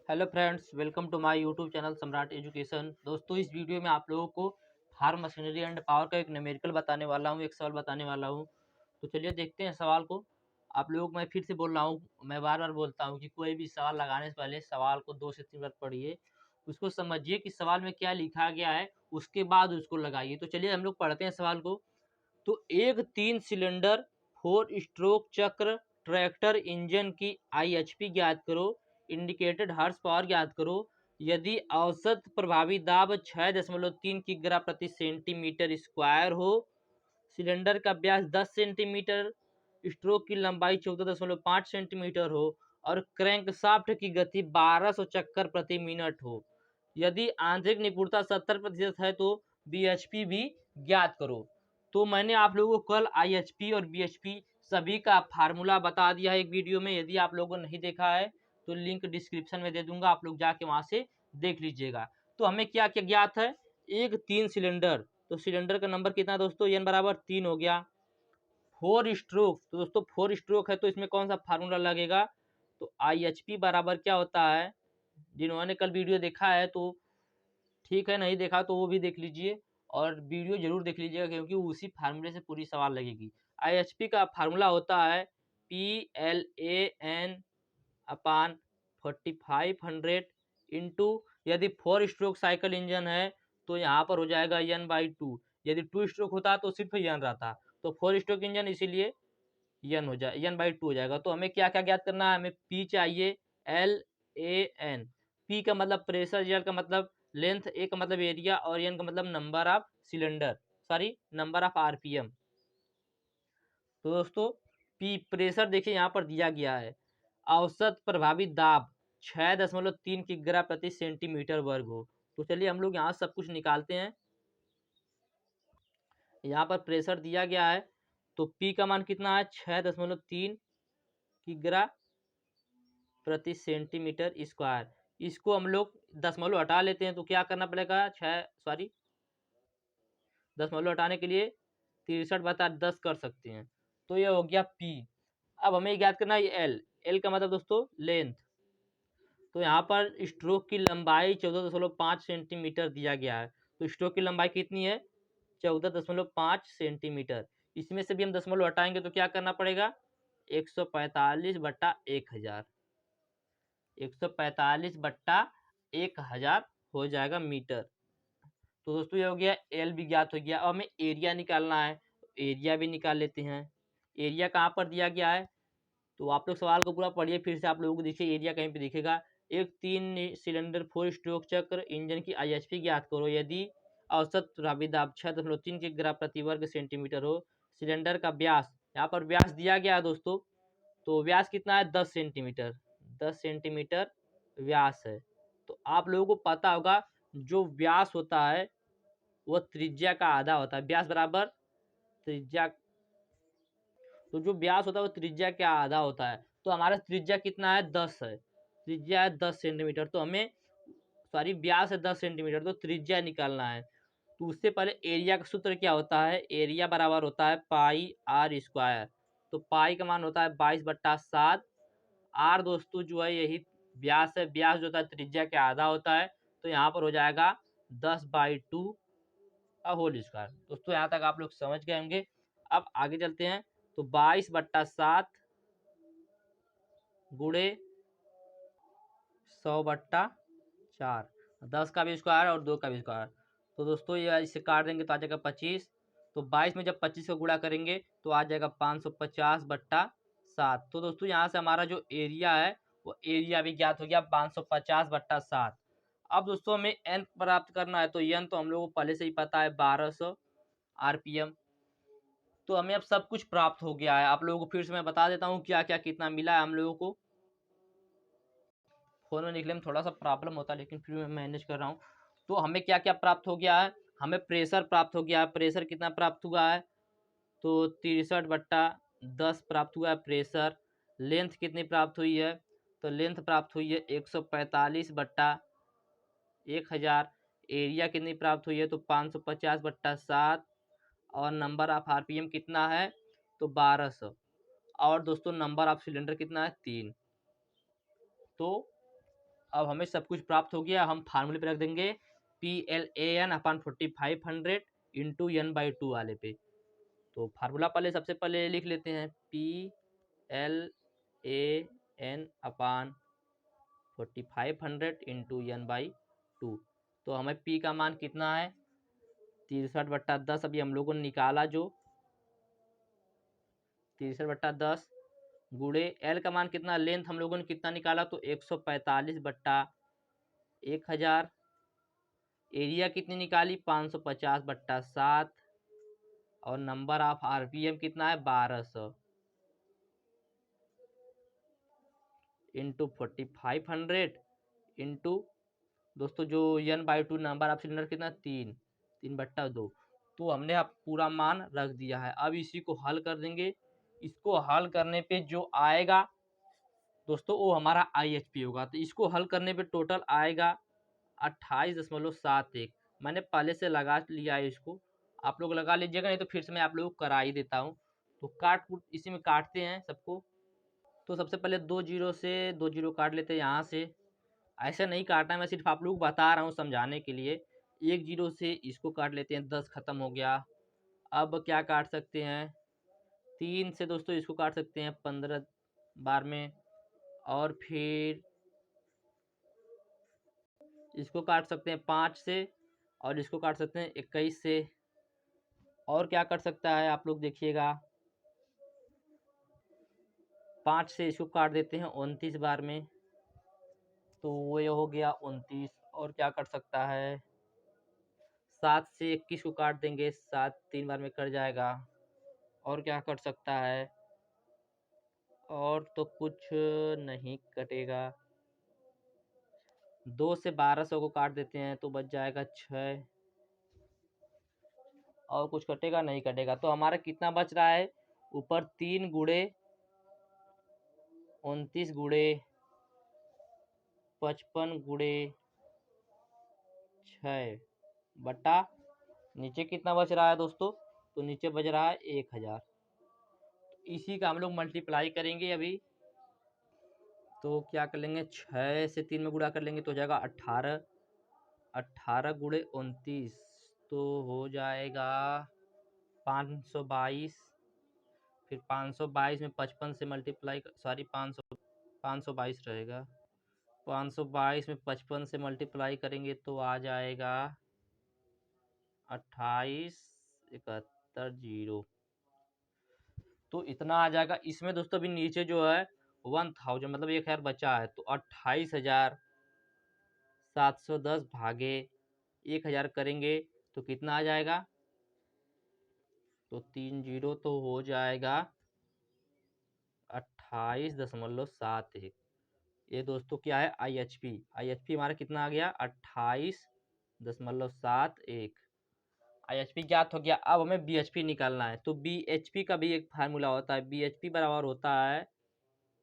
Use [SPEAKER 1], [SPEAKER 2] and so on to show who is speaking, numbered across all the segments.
[SPEAKER 1] Hello friends, welcome to my YouTube channel Samrat education. दोस्तों, इस video में आप लोगों को फार्म मशीनरी एंड पावर का एक न्यूमेरिकल बताने वाला हूं, एक सवाल बताने वाला हूं। तो चलिए देखते हैं सवाल को। आप लोग, मैं फिर से बोल रहा हूं, मैं बार बार बोलता हूं कि कोई भी सवाल लगाने से पहले सवाल को 2 से 3 बार पढ़िए, उसको समझिए कि सवाल में क्या लिखा गया है, उसके बाद उसको लगाइए। तो चलिए हम लोग पढ़ते हैं सवाल को। तो एक 3 सिलेंडर 4 स्ट्रोक चक्र ट्रैक्टर इंजन की IHP ज्ञात करो, इंडिकेटेड हॉर्स पावर ज्ञात करो। यदि औसत प्रभावी दाब 6.3 किग्रा प्रति सेंटीमीटर स्क्वायर हो, सिलेंडर का व्यास 10 सेंटीमीटर, स्ट्रोक की लंबाई 14.5 सेंटीमीटर हो और क्रैंकशाफ्ट की गति 1200 चक्कर प्रति मिनट हो। यदि आंतरिक निपुणता 70% है तो BHP भी ज्ञात करो। तो मैंने आप लोगों को कल IHP और BHP सभी का फार्मूला बता दिया है एक वीडियो में। यदि आप लोगों ने नहीं देखा है तो लिंक डिस्क्रिप्शन में दे दूंगा, आप लोग जाके वहां से देख लीजिएगा। तो हमें क्या क्या ज्ञात है? एक 3 सिलेंडर, तो सिलेंडर का नंबर कितना है दोस्तों? n बराबर 3 हो गया। 4 स्ट्रोक, तो दोस्तों 4 स्ट्रोक है तो इसमें कौन सा फार्मूला लगेगा? तो IHP बराबर क्या होता है? जिन्होंने कल वीडियो देखा है तो ठीक है, नहीं देखा तो वो भी देख लीजिए और वीडियो जरूर देख लीजिएगा, क्योंकि उसी फार्मूले से पूरी सवाल लगेगी। IHP का फार्मूला होता है PLAN अपान 4500 इंटू, यदि 4 स्ट्रोक साइकिल इंजन है तो यहाँ पर हो जाएगा n/2। यदि 2 स्ट्रोक होता तो सिर्फ n रहता, तो 4 स्ट्रोक इंजन इसीलिए n/2 हो जाएगा। तो हमें क्या क्या ज्ञात करना है? हमें P चाहिए, LAN। P का मतलब प्रेशर, L का मतलब लेंथ, A का मतलब एरिया और N का मतलब number of cylinder, sorry number of RPM। तो दोस्तों P प्रेशर देखिए यहाँ पर दिया गया है, औसत प्रभावी दाब 6.3 किग्रा प्रति सेंटीमीटर वर्ग हो। तो चलिए हम लोग यहाँ सब कुछ निकालते हैं। यहाँ पर प्रेशर दिया गया है तो P का मान कितना है? 6.3 किग्रा प्रति सेंटीमीटर स्क्वायर। इसको हम लोग दशमलव हटा लेते हैं तो क्या करना पड़ेगा? दशमलव हटाने के लिए 63/10 कर सकते हैं। तो ये हो गया P। अब हमें ज्ञात करना है L का मतलब दोस्तों लेंथ। तो यहाँ पर स्ट्रोक की लंबाई 14.5 सेंटीमीटर दिया गया है। तो स्ट्रोक की लंबाई कितनी है? 14.5 सेंटीमीटर। इसमें से भी हम दशमलव हटाएंगे तो क्या करना पड़ेगा? 145/1000। 145/1000 हो जाएगा मीटर। तो दोस्तों ये हो गया, एल भी ज्ञात हो गया। अब हमें एरिया निकालना है, एरिया भी निकाल लेते हैं। एरिया कहाँ पर दिया गया है? तो आप लोग सवाल को पूरा पढ़िए, फिर से आप लोगों को देखिए एरिया कहीं पे दिखेगा। एक 3 सिलेंडर 4 स्ट्रोक चक्र इंजन की IHP ज्ञात करो, यदि औसत प्रभावी दाब 6.3 किग्रा प्रति वर्ग सेंटीमीटर हो, सिलेंडर का व्यास, यहाँ पर व्यास दिया गया है दोस्तों, तो व्यास कितना है? 10 सेंटीमीटर। 10 सेंटीमीटर व्यास है। तो आप लोगों को पता होगा जो व्यास होता है वो त्रिज्या का आधा होता है। व्यास बराबर त्रिज्या, तो जो व्यास होता है वो त्रिज्या का आधा होता है। तो हमारा त्रिज्या कितना है? 10 है। त्रिज्या है 10 सेंटीमीटर, तो हमें, सॉरी व्यास है 10 सेंटीमीटर, तो त्रिज्या निकालना है। तो उससे पहले एरिया का सूत्र क्या होता है? एरिया बराबर होता है पाई आर स्क्वायर। तो पाई का मान होता है 22/7। आर दोस्तों जो है यही व्यास है, व्यास जो होता है त्रिज्या के आधा होता है, तो यहाँ पर हो जाएगा 10/2 का होल स्क्वायर। दोस्तों यहाँ तक आप लोग समझ गए होंगे। अब आगे चलते हैं। तो 22/7 गुणे 100/4, 10 का भी स्क्वायर और 2 का भी स्क्वायर। तो दोस्तों ये इसे काट देंगे तो आ जाएगा 25। तो 22 में जब 25 को गुणा करेंगे तो आ जाएगा 550/7। तो दोस्तों यहाँ से हमारा जो एरिया है वो एरिया भी ज्ञात हो गया 550/7। अब दोस्तों हमें एन प्राप्त करना है, तो एन तो हम लोगों को पहले से ही पता है 1200 RPM। तो हमें अब सब कुछ प्राप्त हो गया है। आप लोगों को फिर से मैं बता देता हूँ क्या क्या कितना मिला है हम लोगों को। फोन में निकले में थोड़ा सा प्रॉब्लम होता है, लेकिन फिर मैं मैनेज कर रहा हूँ। तो हमें क्या क्या प्राप्त हो गया है? हमें प्रेशर प्राप्त हो गया है। प्रेशर कितना प्राप्त हुआ है? तो 63/10 प्राप्त हुआ है प्रेशर। लेंथ कितनी प्राप्त हुई है? तो लेंथ प्राप्त हुई है 145/1000। एरिया कितनी प्राप्त हुई है? तो 550/7। और नंबर ऑफ RPM कितना है? तो 1200। और दोस्तों नंबर ऑफ सिलेंडर कितना है? 3। तो अब हमें सब कुछ प्राप्त हो गया। हम फार्मूले पे रख देंगे PLAN अपन 4500 इंटू n/2 वाले पे। तो फार्मूला पहले सबसे पहले लिख लेते हैं PLAN अपन 4500 इंटू n/2। तो हमें P का मान कितना है 63/10। अभी हम लोगों ने निकाला जो 63/10 गुणे L का मान कितना, लेंथ हम लोगों ने कितना निकाला तो 145/1000। एरिया कितनी निकाली 550/7 और नंबर ऑफ आरपीएम कितना है 1200 इंटू 4500 इंटू दोस्तों जो n/2 नंबर ऑफ सिलेंडर कितना 3/2। तो हमने अब पूरा मान रख दिया है। अब इसी को हल कर देंगे। इसको हल करने पे जो आएगा दोस्तों वो हमारा IHP होगा। तो इसको हल करने पे टोटल आएगा 28.71। मैंने पहले से लगा लिया है इसको, आप लोग लगा लीजिएगा, नहीं तो फिर से मैं आप लोगों को करा ही देता हूँ। तो काट कूट इसी में काटते हैं सबको। तो सबसे पहले 2 जीरो से 2 जीरो काट लेते हैं यहाँ से। ऐसे नहीं काटना है, मैं सिर्फ आप लोग बता रहा हूँ समझाने के लिए। 1 जीरो से इसको काट लेते हैं, 10 खत्म हो गया। अब क्या काट सकते हैं 3 से दोस्तों इसको काट सकते हैं 15 बार में, और फिर इसको काट सकते हैं 5 से, और इसको काट सकते हैं 21 से। और क्या कर सकता है आप लोग देखिएगा, 5 से इसको काट देते हैं 29 बार में, तो वो ये हो गया 29। और क्या कर सकता है 7 से 21 को काट देंगे, 7 3 बार में कट जाएगा। और क्या कर सकता है, और तो कुछ नहीं कटेगा। 2 से 1200 को काट देते हैं तो बच जाएगा 6। और कुछ कटेगा नहीं कटेगा। तो हमारा कितना बच रहा है ऊपर 3 गुणे 29 गुणे 55 गुणे 6 बटा नीचे कितना बच रहा है दोस्तों, तो नीचे बच रहा है 1000। इसी का हम लोग मल्टीप्लाई करेंगे अभी। तो क्या कर लेंगे 6 से 3 में गुणा कर लेंगे तो हो जाएगा 18। 18 गुणे 29 तो हो जाएगा 522। फिर 522 में 55 से मल्टीप्लाई, सॉरी 522 रहेगा। 522 में 55 से मल्टीप्लाई करेंगे तो आ जाएगा 2871 तो इतना आ जाएगा। इसमें दोस्तों अभी नीचे जो है 1000 मतलब 1000 बचा है, तो 28,710 भागे 1000 करेंगे तो कितना आ जाएगा, तो 3 जीरो तो हो जाएगा 28.71। ये दोस्तों क्या है IHP। IHP हमारा कितना आ गया 28.71। IHP ज्ञात हो गया। अब हमें BHP निकालना है। तो BHP का भी एक फार्मूला होता है। BHP बराबर होता है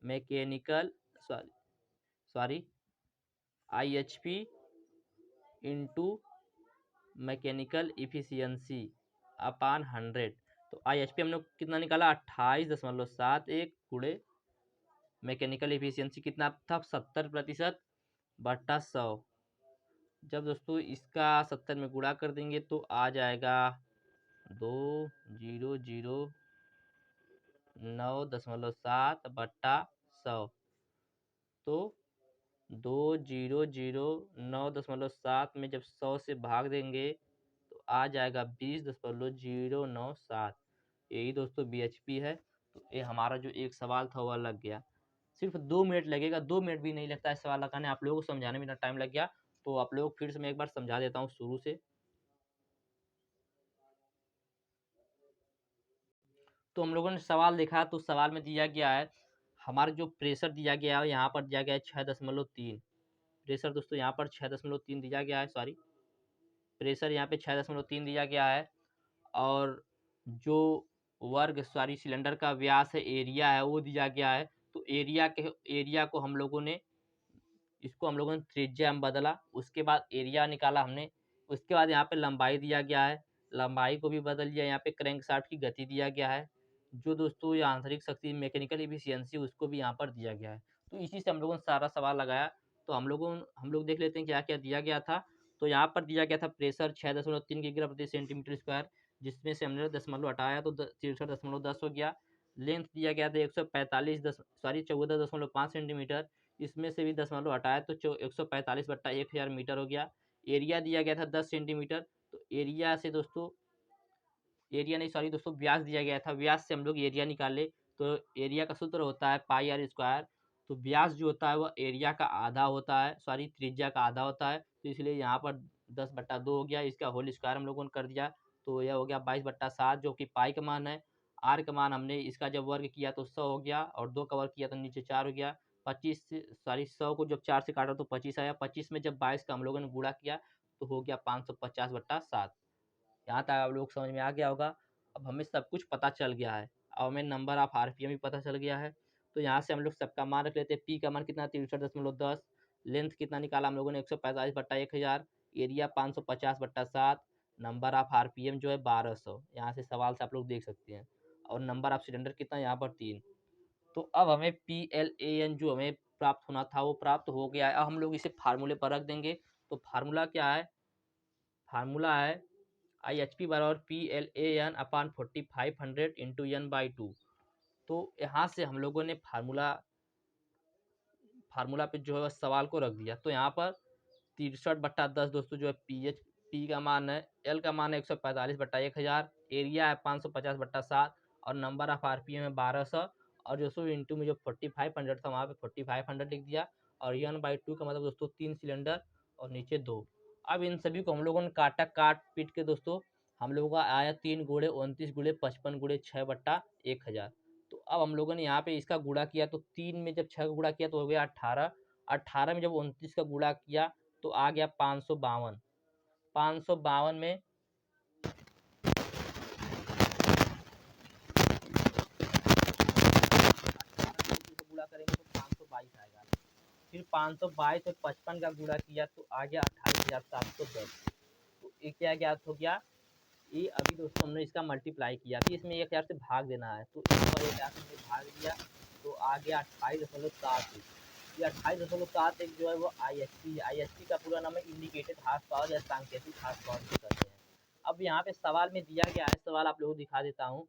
[SPEAKER 1] mechanical sorry IHP into mechanical efficiency upon 100। तो IHP हम लोग कितना निकाला 28.71 गुणे मैकेनिकल इफिशियंसी कितना था 70% बटा 100। जब दोस्तों इसका 70 में गुणा कर देंगे तो आ जाएगा 2009.7 बटा 100। तो 2009.7 में जब 100 से भाग देंगे तो आ जाएगा 20.097। यही दोस्तों BHP है। तो ये हमारा जो एक सवाल था वह लग गया। सिर्फ 2 मिनट लगेगा, 2 मिनट भी नहीं लगता है सवाल लगाने, आप लोगों को समझाने में इतना टाइम लग गया। तो आप लोग फिर से मैं एक बार समझा देता हूँ शुरू से। तो हम लोगों ने सवाल देखा, तो सवाल में दिया गया है हमारा जो प्रेशर दिया गया है यहाँ पर दिया गया है 6.3। प्रेशर दोस्तों यहाँ पर 6.3 दिया गया है, सॉरी प्रेशर यहाँ पे 6.3 दिया गया है। और जो वर्ग सॉरी सिलेंडर का व्यास है एरिया है वो दिया गया है। तो एरिया को हम लोगों ने इसको हम लोगों ने त्रिज्या में बदला, उसके बाद एरिया निकाला हमने। उसके बाद यहाँ पे लंबाई दिया गया है, लंबाई को भी बदल दिया। यहाँ पे क्रैंकशाफ्ट की गति दिया गया है, जो दोस्तों ये आंतरिक शक्ति मैकेनिकल एफिशिएंसी उसको भी यहाँ पर दिया गया है। तो इसी से हम लोगों ने सारा सवाल लगाया। तो हम लोग देख लेते हैं क्या क्या दिया गया था। तो यहाँ पर दिया गया था प्रेशर 6.3 किग्रा प्रति सेंटीमीटर स्क्वायर, जिसमें से हमने दशमलव हटाया तो 63.10 हो गया। लेंथ दिया गया था 14.5 सेंटीमीटर, इसमें से भी दशमलव हटाया तो 145/1000 मीटर हो गया। एरिया दिया गया था 10 सेंटीमीटर, तो एरिया से दोस्तों एरिया नहीं सॉरी दोस्तों व्यास दिया गया था, व्यास से हम लोग एरिया निकाले। तो एरिया का सूत्र होता है पाई आर स्क्वायर। तो व्यास जो होता है वो एरिया का आधा होता है, सॉरी त्रिज्या का आधा होता है, तो इसलिए यहाँ पर 10/2 हो गया। इसका होल स्क्वायर हम लोगों ने कर दिया, तो यह हो गया 22/7, जो कि पाई का मान है। आर का मान हमने इसका जब वर्ग किया तो 100 हो गया, और 2 का वर्ग किया तो नीचे 4 हो गया। 25 से सॉरी 100 को जब 4 से काटा तो 25 आया, 25 में जब 22 का हम लोगों ने गुणा किया तो हो गया 550/7। यहाँ तक आप लोग समझ में आ गया होगा। अब हमें सब कुछ पता चल गया है, अब हमें नंबर ऑफ आरपीएम भी पता चल गया है। तो यहाँ से हम लोग सबका मान रख लेते हैं। पी का मान कितना 63.10, लेंथ कितना निकाला हम लोगों ने 145/1000, एरिया 550/7, नंबर ऑफ आरपीएम जो है 1200। यहाँ से सवाल से आप लोग देख सकते हैं। और नंबर ऑफ सिलेंडर कितना यहाँ पर 3। तो अब हमें PLAN जो हमें प्राप्त होना था वो प्राप्त हो गया है। अब हम लोग इसे फार्मूले पर रख देंगे। तो फार्मूला क्या है, फार्मूला है IHP बराबर PLAN/4500 × N/2। तो यहाँ से हम लोगों ने फार्मूला पे जो है सवाल को रख दिया। तो यहाँ पर 63/10 दोस्तों जो है पी का मान है, एल का मान है 145/1000, एरिया है 550/7, और नंबर ऑफ आरपीएम है 1200। और दोस्तों इंटू में जो 4500 था वहाँ पे 4500 लिख दिया। और N/2 का मतलब दोस्तों 3 सिलेंडर और नीचे 2। अब इन सभी को हम लोगों ने काट पीट के दोस्तों हम लोगों का आया 3 गुणे 29 गुणे 55 गुणे 6/1000। तो अब हम लोगों ने यहाँ पे इसका गुणा किया, तो 3 में जब 6 का गुणा किया तो हो गया 18, 18 में जब 29 का गुणा किया तो आ गया 552। 552 में गुणा करेंगे तो 522 आएगा। फिर 522 में 55 का गुणा किया तो आ गया 28,710। तो ये क्या ज्ञात हो गया, ये अभी दोस्तों हमने इसका मल्टीप्लाई किया, फिर इसमें 1000 से भाग देना है, तो इस पर 1000 से भाग दिया तो आ गया 28.71। ये 28.71 जो है वो IHP का पूरा नाम है इंडिकेटेड हार्स पावर या सांकेतिक हार्स पावर भी कहते हैं। अब यहाँ पे सवाल में दिया गया है, सवाल आप लोगों को दिखा देता हूँ।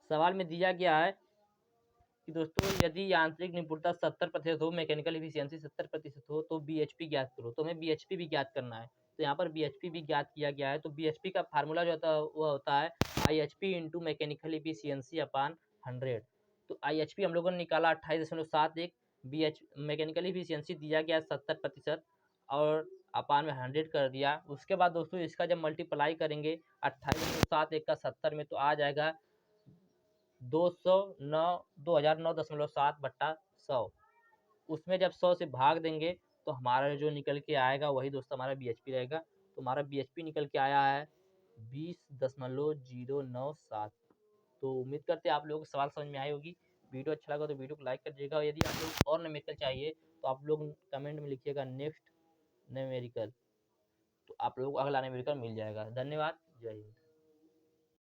[SPEAKER 1] सवाल में दिया गया है कि दोस्तों यदि यांत्रिक निपुणता 70% हो, मैकेनिकल एफिशिएंसी 70% हो तो BHP ज्ञात करो। तो हमें BHP भी ज्ञात करना है, तो यहाँ पर BHP भी ज्ञात किया गया है। तो BHP का फार्मूला जो होता है वो होता है IHP इंटू मैकेनिकल एफिशिएंसी अपान 100। तो IHP हम लोगों ने निकाला 28.71, BH मैकेनिकल एफिशिएंसी दिया गया 70% और अपान में 100 कर दिया। उसके बाद दोस्तों इसका जब मल्टीप्लाई करेंगे 28.71 का 70 में तो आ जाएगा 2009.7/100। उसमें जब 100 से भाग देंगे तो हमारा जो निकल के आएगा वही दोस्तों हमारा BHP रहेगा। तो हमारा BHP निकल के आया है 20.097। तो उम्मीद करते हैं आप लोगों को सवाल समझ में आई होगी। वीडियो अच्छा लगा तो वीडियो को लाइक कर दीजिएगा, और यदि आप लोग और न्यूमेरिकल चाहिए तो आप लोग कमेंट में लिखिएगा नेक्स्ट न्यूमेरिकल, तो आप लोगों को अगला न्यूमेरिकल मिल जाएगा। धन्यवाद, जय हिंद।